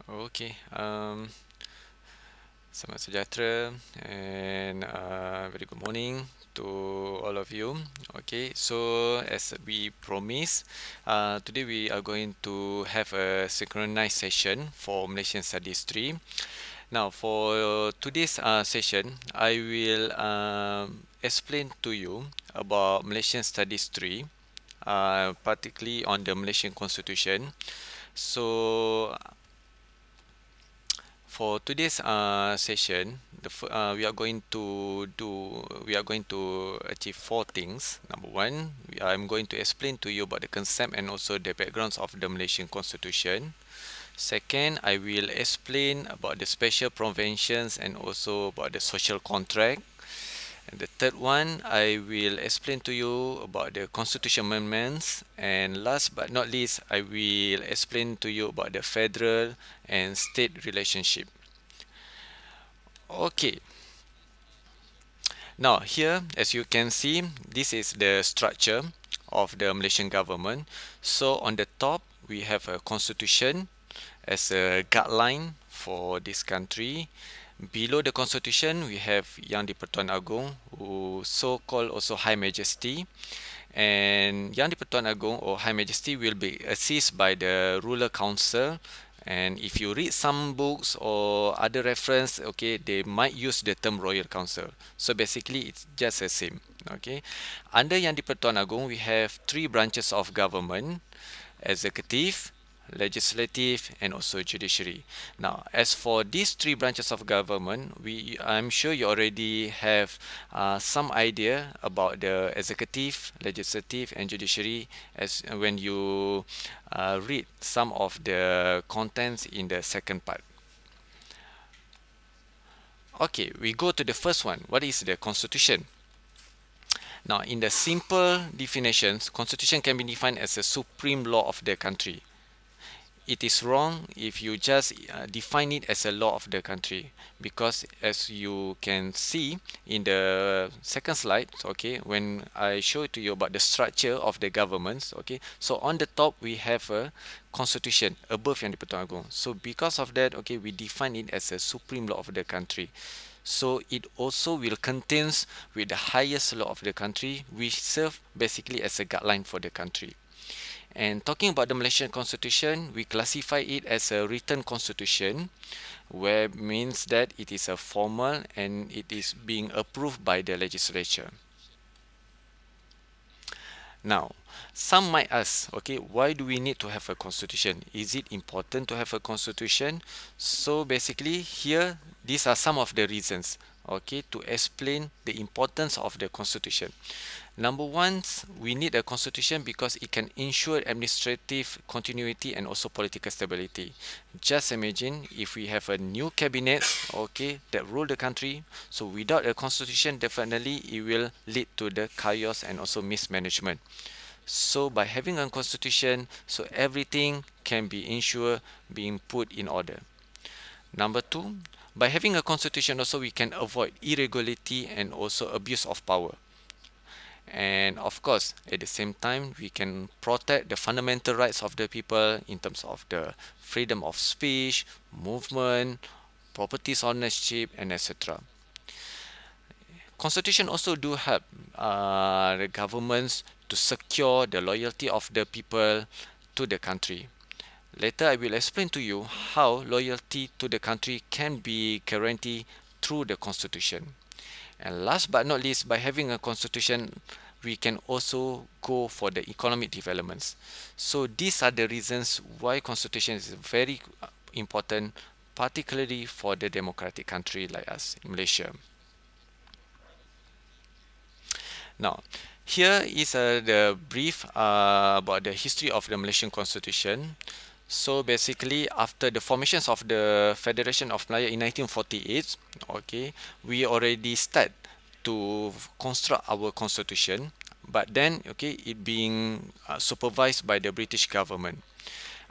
Okay, selamat sejahtera and very good morning to all of you. Okay, so as we promised, today we are going to have a synchronized session for Malaysian Studies 3. Now, for today's session, I will explain to you about Malaysian Studies 3, particularly on the Malaysian Constitution. So, for today's session, we are going to achieve four things. Number one, I'm going to explain to you about the concept and also the backgrounds of the Malaysian Constitution. Second, I will explain about the special provisions and also about the social contract. And the third one, I will explain to you about the constitution amendments. And last but not least, I will explain to you about the federal and state relationship. Okay, now here, as you can see, this is the structure of the Malaysian government. So on the top, we have a constitution as a guideline for this country. Below the constitution, we have Yang di-Pertuan Agong, who so-called also High Majesty. And Yang di-Pertuan Agong or High Majesty will be assisted by the ruler council. And if you read some books or other reference, okay, they might use the term royal council. So basically, it's just the same. Okay, under Yang di-Pertuan Agong, we have three branches of government: executive, legislative, and also judiciary. Now, as for these three branches of government, I'm sure you already have some idea about the executive, legislative, and judiciary as when you read some of the contents in the second part. Okay, we go to the first one. What is the constitution? Now, in the simple definitions, constitution can be defined as a supreme law of the country. It is wrong if you just define it as a law of the country, because as you can see in the second slide, okay, when I show to you about the structure of the governments, okay, so on the top we have a constitution above Yang di-Pertuan Agong. So because of that, okay, we define it as a supreme law of the country. So it also will contains with the highest law of the country, which serve basically as a guideline for the country. And talking about the Malaysian Constitution, we classify it as a written constitution, where means that it is a formal and it is being approved by the legislature. Now, some might ask, okay, why do we need to have a constitution? Is it important to have a constitution? So basically here, these are some of the reasons, okay, to explain the importance of the constitution. Number one, we need a constitution because it can ensure administrative continuity and also political stability. Just imagine if we have a new cabinet, okay, that rule the country. So without a constitution, definitely it will lead to the chaos and also mismanagement. So by having a constitution, so everything can be ensured being put in order. Number two, by having a constitution also we can avoid irregularity and also abuse of power. And of course, at the same time, we can protect the fundamental rights of the people in terms of the freedom of speech, movement, properties ownership, and etc. Constitution also do help the governments to secure the loyalty of the people to the country. Later, I will explain to you how loyalty to the country can be guaranteed through the constitution. And last but not least, by having a constitution, we can also go for the economic developments. So these are the reasons why constitution is very important, particularly for the democratic country like us in Malaysia. Now, here is the brief about the history of the Malaysian Constitution. So basically, after the formations of the Federation of Malaya in 1948, okay, we already start to construct our constitution, but then, okay, it being supervised by the British government.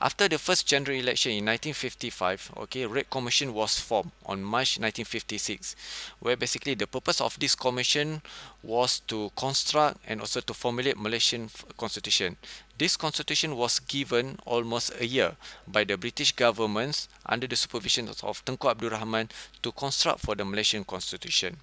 After the first general election in 1955, okay, Red Commission was formed on March 1956, where basically the purpose of this commission was to construct and also to formulate Malaysian constitution. This constitution was given almost a year by the British government under the supervision of Tengku Abdul Rahman to construct for the Malaysian constitution.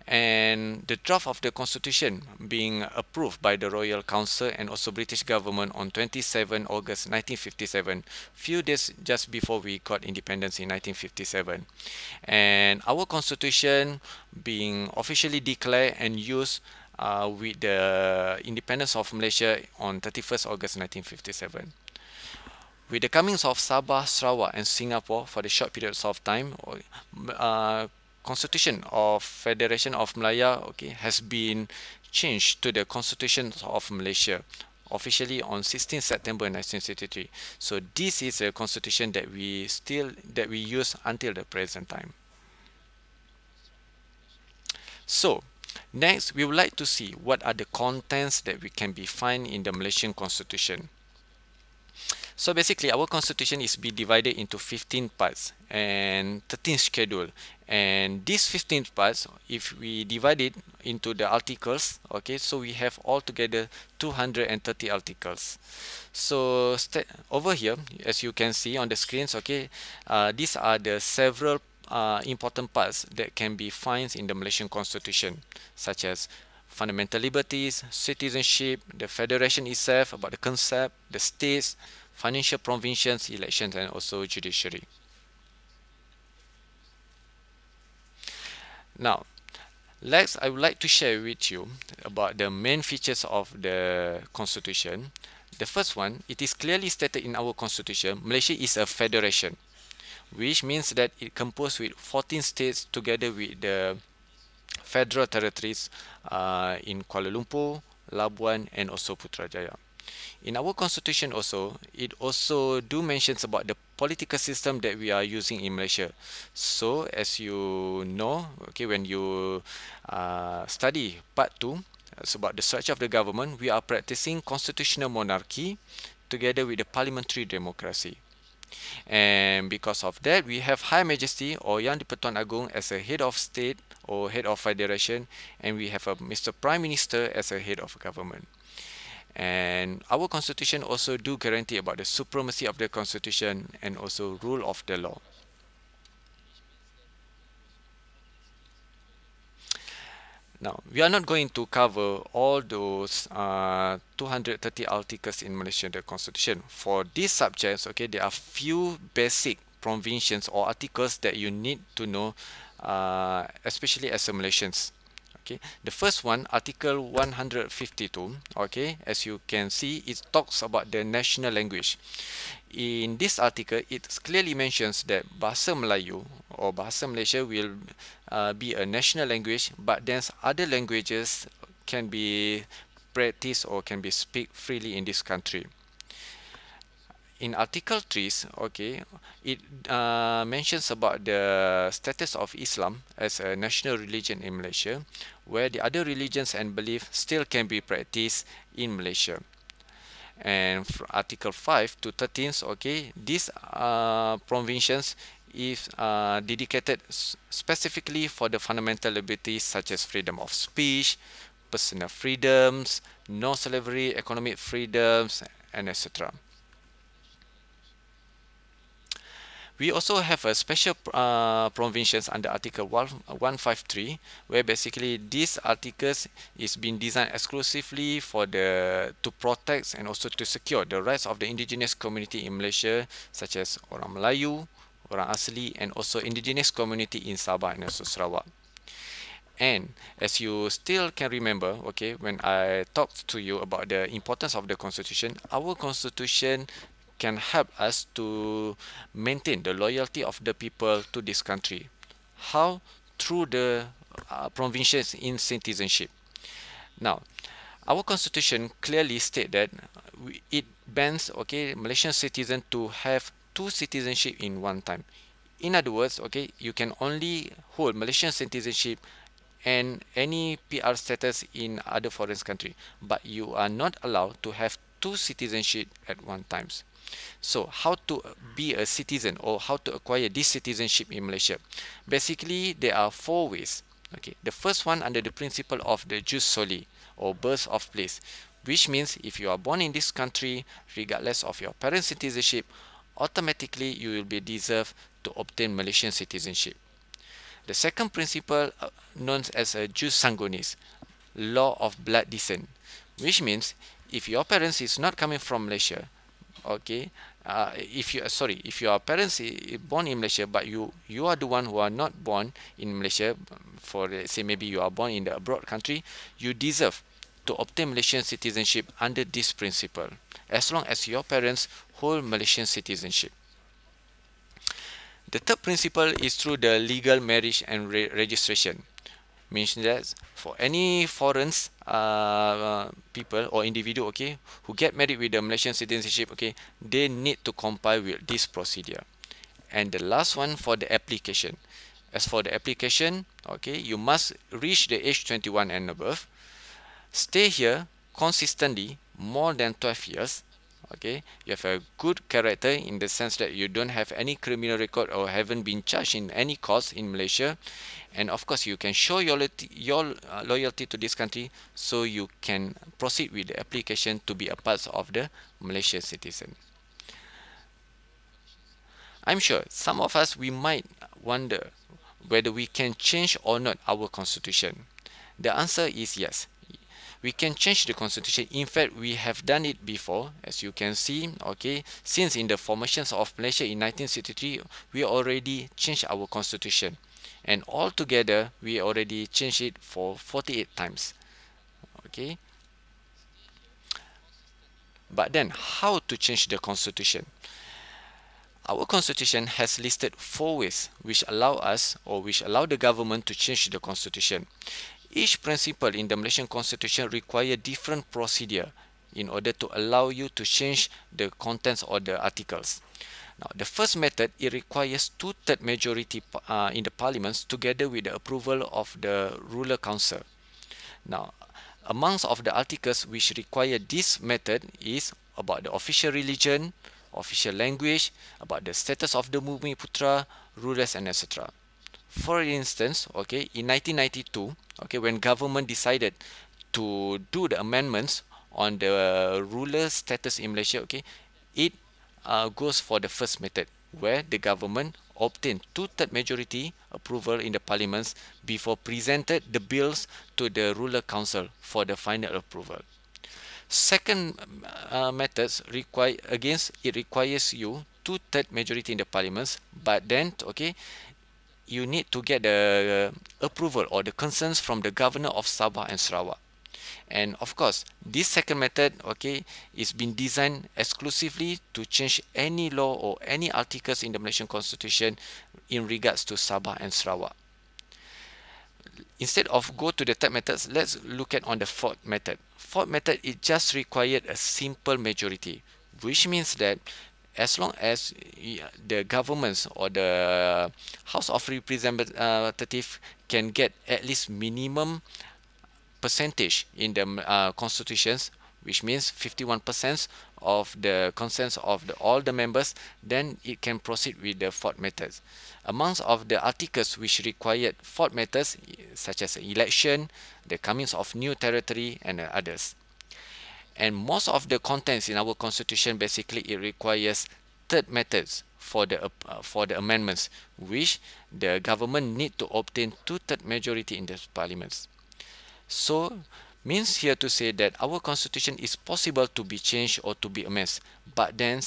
And the draft of the constitution being approved by the Royal Council and also British government on 27 August 1957, few days just before we got independence in 1957. And our constitution being officially declared and used with the independence of Malaysia on 31st August 1957. With the comings of Sabah, Sarawak and Singapore for the short periods of time, Constitution of Federation of Malaya, okay, has been changed to the Constitution of Malaysia officially on 16 September 1963. So this is a constitution that we use until the present time. So next, we would like to see what are the contents that we can be find in the Malaysian Constitution. So basically, our constitution is be divided into 15 parts and 13 schedule. And these 15 parts, if we divide it into the articles, okay, so we have altogether 230 articles. So over here, as you can see on the screens, okay, these are the several important parts that can be found in the Malaysian Constitution, such as fundamental liberties, citizenship, the federation itself, about the concept, the states, financial provisions, elections, and also judiciary. Now, I would like to share with you about the main features of the Constitution. The first one, it is clearly stated in our Constitution, Malaysia is a federation, which means that it composed with 14 states together with the federal territories in Kuala Lumpur, Labuan, and also Putrajaya. In our constitution also, it also do mentions about the political system that we are using in Malaysia. So as you know, okay, when you study part 2, it's about the structure of the government, we are practicing constitutional monarchy together with the parliamentary democracy. And because of that, we have High Majesty or Yang di-Pertuan Agong as a head of state or head of federation, and we have a Mr. Prime Minister as a head of government. And our constitution also do guarantee about the supremacy of the constitution and also rule of the law. Now, we are not going to cover all those 230 articles in Malaysian Constitution. For these subjects, okay, there are few basic provisions or articles that you need to know, especially as a Malaysians. Okay, the first one, Article 152. Okay, as you can see, it talks about the national language. In this article, it clearly mentions that Bahasa Melayu or Bahasa Malaysia will be a national language, but then other languages can be practiced or can be speak freely in this country. In Article 3, okay, it mentions about the status of Islam as a national religion in Malaysia, where the other religions and beliefs still can be practiced in Malaysia. And from Article 5 to 13, okay, these provisions is dedicated specifically for the fundamental liberties such as freedom of speech, personal freedoms, non-slavery, economic freedoms, and etc. We also have a special provisions under Article 153, where basically these articles is being designed exclusively for to protect and also to secure the rights of the indigenous community in Malaysia, such as orang Melayu, orang asli, and also indigenous community in Sabah and also Sarawak. And as you still can remember, okay, when I talked to you about the importance of the Constitution, our Constitution can help us to maintain the loyalty of the people to this country. How? Through the provisions in citizenship. Now, our constitution clearly states that it bans, okay, Malaysian citizen to have two citizenship in one time. In other words, okay, you can only hold Malaysian citizenship and any PR status in other foreign country, but you are not allowed to have two citizenship at one time. So how to be a citizen, or how to acquire this citizenship in Malaysia? Basically, there are four ways. Okay, the first one under the principle of the jus soli, or birth of place, which means if you are born in this country, regardless of your parents' citizenship, automatically you will be deserved to obtain Malaysian citizenship. The second principle, known as a jus sanguinis, law of blood descent, which means if your parents is not coming from Malaysia, okay, if your parents born in Malaysia, but you are the one who are not born in Malaysia, for let's say maybe you are born in the abroad country, you deserve to obtain Malaysian citizenship under this principle, as long as your parents hold Malaysian citizenship. The third principle is through the legal marriage and registration. Means that for any foreign people or individual, okay, who get married with the Malaysian citizenship, okay, they need to comply with this procedure. And the last one, for the application. As for the application, okay, you must reach the age 21 and above, stay here consistently more than 12 years, okay, you have a good character in the sense that you don't have any criminal record or haven't been charged in any cause in Malaysia, and of course you can show your loyalty to this country, so you can proceed with the application to be a part of the Malaysian citizen. I'm sure some of us, we might wonder whether we can change or not our constitution. The answer is yes. We can change the constitution. In fact, we have done it before, as you can see, okay, since in the formations of Malaysia in 1963, we already changed our constitution, and altogether we already changed it for 48 times, okay. But then, how to change the constitution? Our constitution has listed four ways which allow us, or which allow the government to change the constitution. Each principle in the Malaysian constitution require different procedure in order to allow you to change the contents or the articles. Now, the first method, it requires two-third majority in the parliaments together with the approval of the ruler council. Now, amongst of the articles which require this method is about the official religion, official language, about the status of the Bumi Putra, rulers, and etc. For instance, okay, in 1992, okay, when government decided to do the amendments on the ruler status in Malaysia, okay, it goes for the first method, where the government obtained two-third majority approval in the parliaments before presented the bills to the ruler council for the final approval. Second methods it requires you two-third majority in the parliaments, but then, okay, you need to get the approval or the concerns from the governor of Sabah and Sarawak. And of course, this second method, okay, is been designed exclusively to change any law or any articles in the Malaysian constitution in regards to Sabah and Sarawak. Instead of go to the third methods, let's look at on the fourth method. Fourth method, it just required a simple majority, which means that as long as the governments or the House of Representatives can get at least minimum percentage in the constitutions, which means 51% of the consents of all the members, then it can proceed with the fourth methods. Amongst of the articles which required fourth methods, such as election, the comings of new territory, and others. And most of the contents in our constitution, basically it requires third methods for the amendments, which the government need to obtain two-third majority in the parliaments. So means here to say that our constitution is possible to be changed or to be amended, but then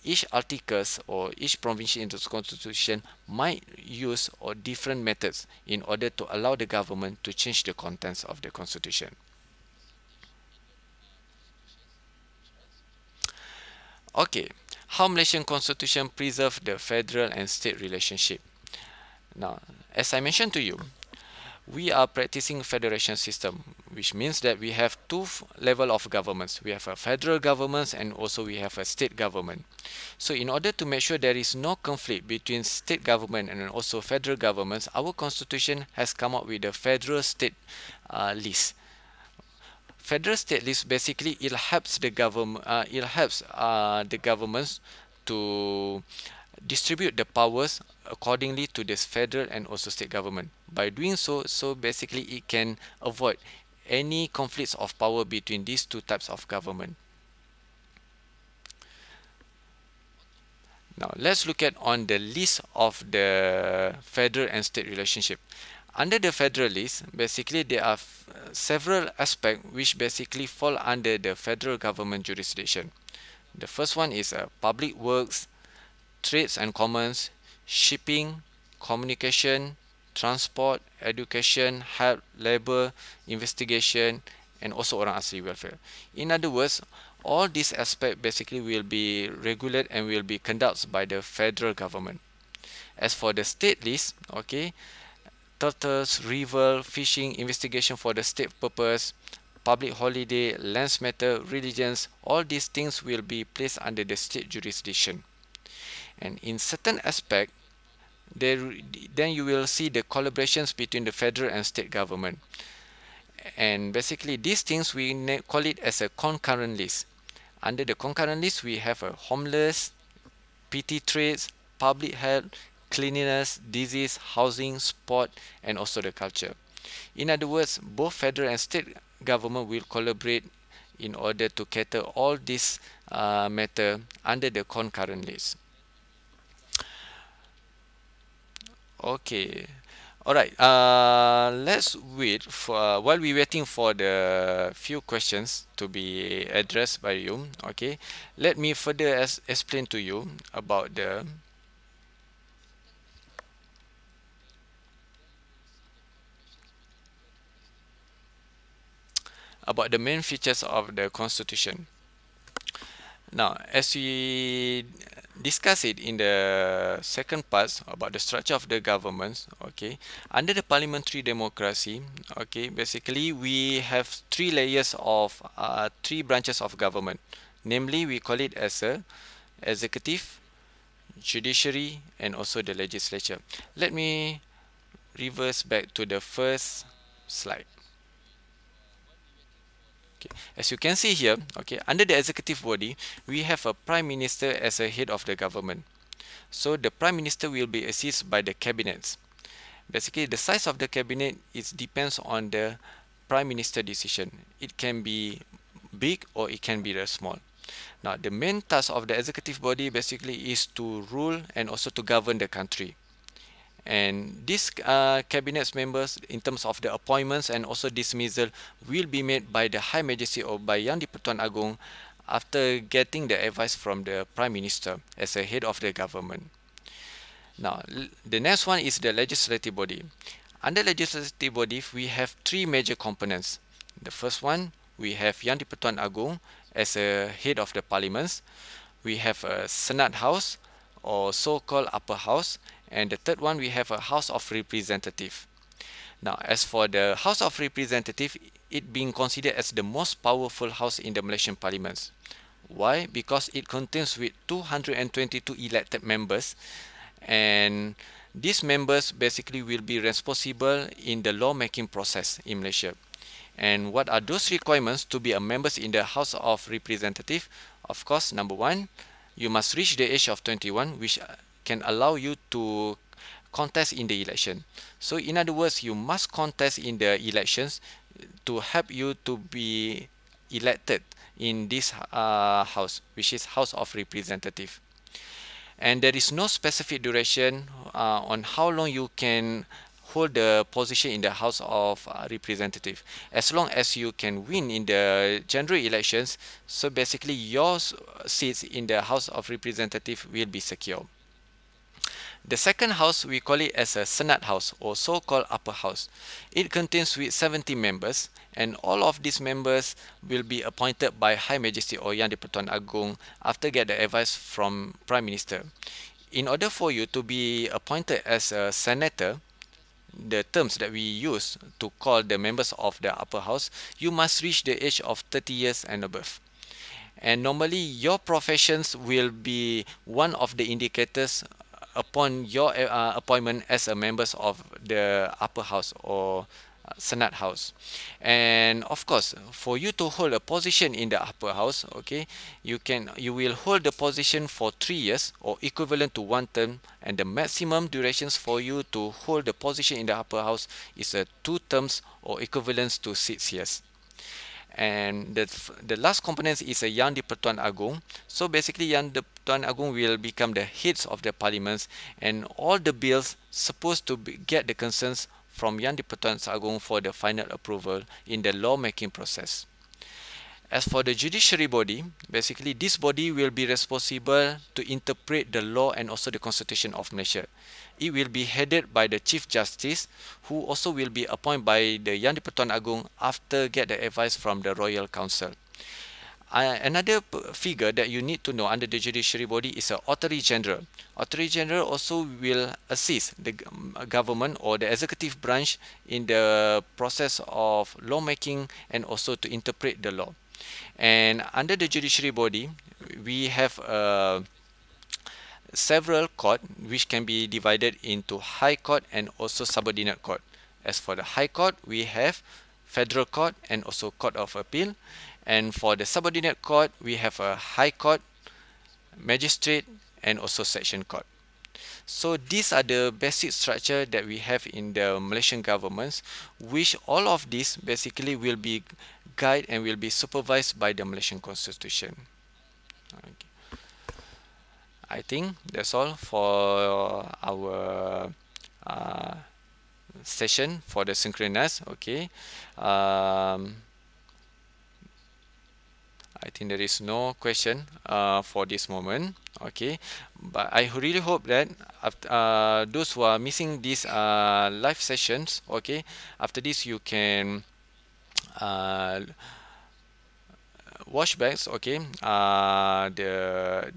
each articles or each provision in the constitution might use or different methods in order to allow the government to change the contents of the constitution. Okay, how Malaysian constitution preserve the federal and state relationship. Now, as I mentioned to you, we are practicing federation system, which means that we have two level of governments. We have a federal government and also we have a state government. So in order to make sure there is no conflict between state government and also federal governments, our constitution has come up with a federal state list. federal state list basically it helps the government the governments to distribute the powers accordingly to this federal and also state government. By doing so, basically it can avoid any conflicts of power between these two types of government. Now let's look at on the list of the federal and state relationship. Under the federal list, basically there are several aspects which basically fall under the federal government jurisdiction. The first one is public works, trades and commerce, shipping, communication, transport, education, health, labor, investigation, and also orang asli welfare. In other words, all these aspects basically will be regulated and will be conducted by the federal government. As for the state list, okay, turtles, river, fishing, investigation for the state purpose, public holiday, lands matter, religions, all these things will be placed under the state jurisdiction. And in certain aspect, then you will see the collaborations between the federal and state government. And basically these things we call it as a concurrent list. Under the concurrent list, we have a homeless, PT trades, public health, cleanliness, disease, housing, sport, and also the culture. In other words, both federal and state government will collaborate in order to cater all this matter under the concurrent list. Okay, all right. Let's wait for while we're waiting for the few questions to be addressed by you. Okay, let me further explain to you about the main features of the Constitution. Now, as we discuss it in the second part about the structure of the government, okay, under the parliamentary democracy, okay, basically we have three layers of three branches of government. Namely, we call it as a executive, judiciary, and also the legislature. Let me reverse back to the first slide. Okay. As you can see here, okay, under the executive body, we have a prime minister as a head of the government. So the prime minister will be assisted by the cabinets. Basically, the size of the cabinet depends on the prime minister decision. It can be big or it can be small. Now, the main task of the executive body basically is to rule and also to govern the country. And these cabinet members, in terms of the appointments and also dismissal, will be made by the High Majesty or by Yang di-Pertuan Agong after getting the advice from the Prime Minister as a head of the government. Now, the next one is the legislative body. Under legislative body, we have three major components. The first one, we have Yang di-Pertuan Agong as a head of the parliaments. We have a Senate House or so-called upper house. And the third one, we have a House of Representative. Now, as for the House of Representative, it being considered as the most powerful house in the Malaysian parliaments. Why? Because it contains with 222 elected members, and these members basically will be responsible in the lawmaking process in Malaysia. And what are those requirements to be a members in the House of Representative? Of course, number one, you must reach the age of 21, which can allow you to contest in the election. So in other words, you must contest in the elections to help you to be elected in this house, which is House of Representative. And there is no specific duration on how long you can hold the position in the House of Representative. As long as you can win in the general elections, so basically your seats in the House of Representative will be secure. The second house, we call it as a Senate House or so-called upper house. It contains with 70 members, and all of these members will be appointed by High Majesty or Yang di-Pertuan Agong after get the advice from Prime Minister. In order for you to be appointed as a senator, the terms that we use to call the members of the upper house, you must reach the age of 30 years and above. And normally your professions will be one of the indicators upon your appointment as a members of the upper house or Senate House. And of course, for you to hold a position in the upper house, okay, you will hold the position for 3 years or equivalent to 1 term, and the maximum durations for you to hold the position in the upper house is 2 terms or equivalent to 6 years. And the last component is a Yang di-Pertuan Agong. So basically, Yang di-Pertuan Agong will become the heads of the parliaments, and all the bills supposed to get the concerns from Yang di-Pertuan Agong for the final approval in the lawmaking process. As for the judiciary body, basically this body will be responsible to interpret the law and also the constitution of Malaysia. It will be headed by the Chief Justice, who also will be appointed by the Yang di-Pertuan Agong after get the advice from the Royal Council. Another figure that you need to know under the judiciary body is a Authority General. Authority General also will assist the government or the executive branch in the process of lawmaking and also to interpret the law. And under the judiciary body, we have several court which can be divided into High Court and also Subordinate Court. As for the High Court, we have Federal Court and also Court of Appeal. And for the Subordinate Court, we have a High Court, Magistrate, and also Section Court. So these are the basic structure that we have in the Malaysian governments, which all of this basically will be guided and will be supervised by the Malaysian Constitution. Okay. I think that's all for our session for the synchronous. Okay. I think there is no question for this moment. Okay, but I really hope that after, those who are missing these live sessions, okay, after this you can watch back, okay,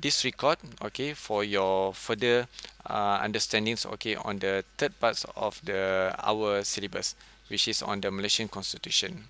this record, okay, for your further understandings, okay, on the third parts of our syllabus, which is on the Malaysian Constitution.